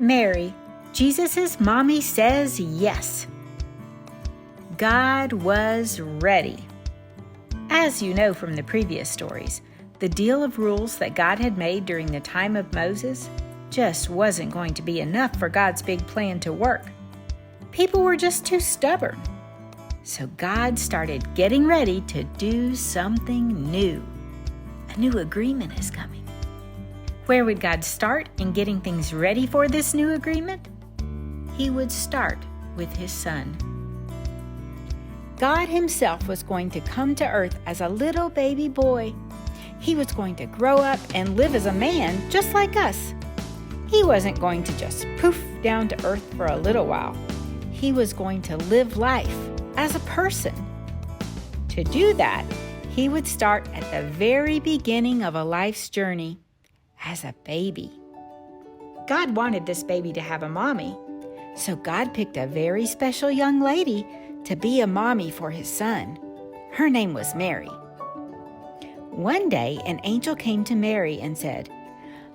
Mary, Jesus' mommy, says yes. God was ready. As you know from the previous stories, the deal of rules that God had made during the time of Moses just wasn't going to be enough for God's big plan to work. People were just too stubborn. So God started getting ready to do something new. A new agreement is coming. Where would God start in getting things ready for this new agreement? He would start with His Son. God Himself was going to come to earth as a little baby boy. He was going to grow up and live as a man just like us. He wasn't going to just poof down to earth for a little while. He was going to live life as a person. To do that, He would start at the very beginning of a life's journey, as a baby. God wanted this baby to have a mommy, so God picked a very special young lady to be a mommy for His Son. Her name was Mary. One day, an angel came to Mary and said,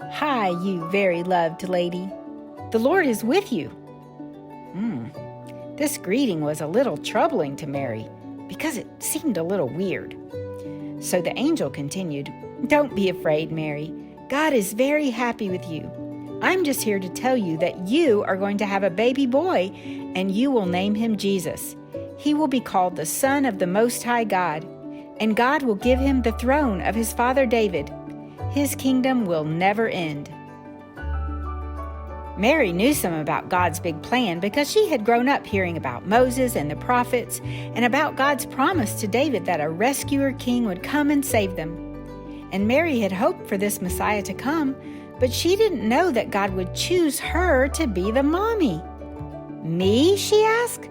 "Hi, you very loved lady. The Lord is with you." This greeting was a little troubling to Mary because it seemed a little weird. So the angel continued, "Don't be afraid, Mary. God is very happy with you. I'm just here to tell you that you are going to have a baby boy, and you will name him Jesus. He will be called the Son of the Most High God, and God will give him the throne of his father David. His kingdom will never end." Mary knew some about God's big plan because she had grown up hearing about Moses and the prophets and about God's promise to David that a rescuer king would come and save them. And Mary had hoped for this Messiah to come, but she didn't know that God would choose her to be the mommy. "Me?" she asked.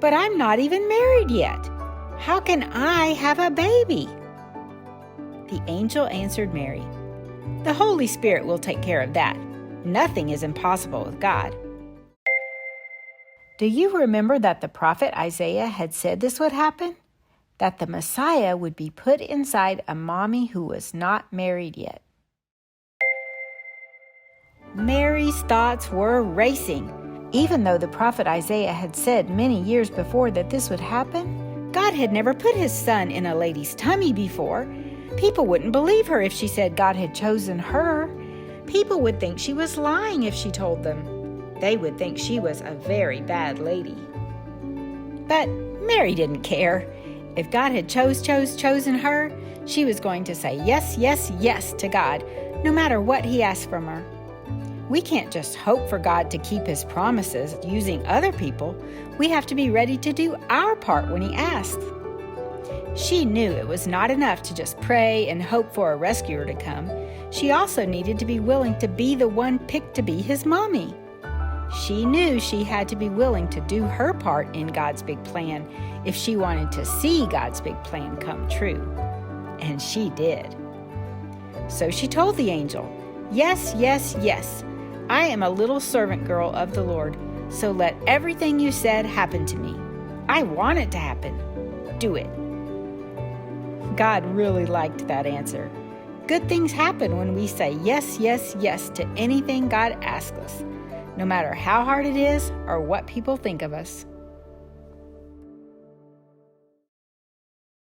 "But I'm not even married yet. How can I have a baby?" The angel answered Mary, "The Holy Spirit will take care of that. Nothing is impossible with God." Do you remember that the prophet Isaiah had said this would happen? That the Messiah would be put inside a mommy who was not married yet. Mary's thoughts were racing. Even though the prophet Isaiah had said many years before that this would happen, God had never put His Son in a lady's tummy before. People wouldn't believe her if she said God had chosen her. People would think she was lying if she told them. They would think she was a very bad lady. But Mary didn't care. If God had chosen her, she was going to say yes, yes, yes to God, no matter what He asked from her. We can't just hope for God to keep His promises using other people. We have to be ready to do our part when He asks. She knew it was not enough to just pray and hope for a rescuer to come. She also needed to be willing to be the one picked to be His mommy. She knew she had to be willing to do her part in God's big plan if she wanted to see God's big plan come true. And she did. So she told the angel, "Yes, yes, yes. I am a little servant girl of the Lord, so let everything you said happen to me. I want it to happen. Do it." God really liked that answer. Good things happen when we say yes, yes, yes to anything God asks us, no matter how hard it is or what people think of us.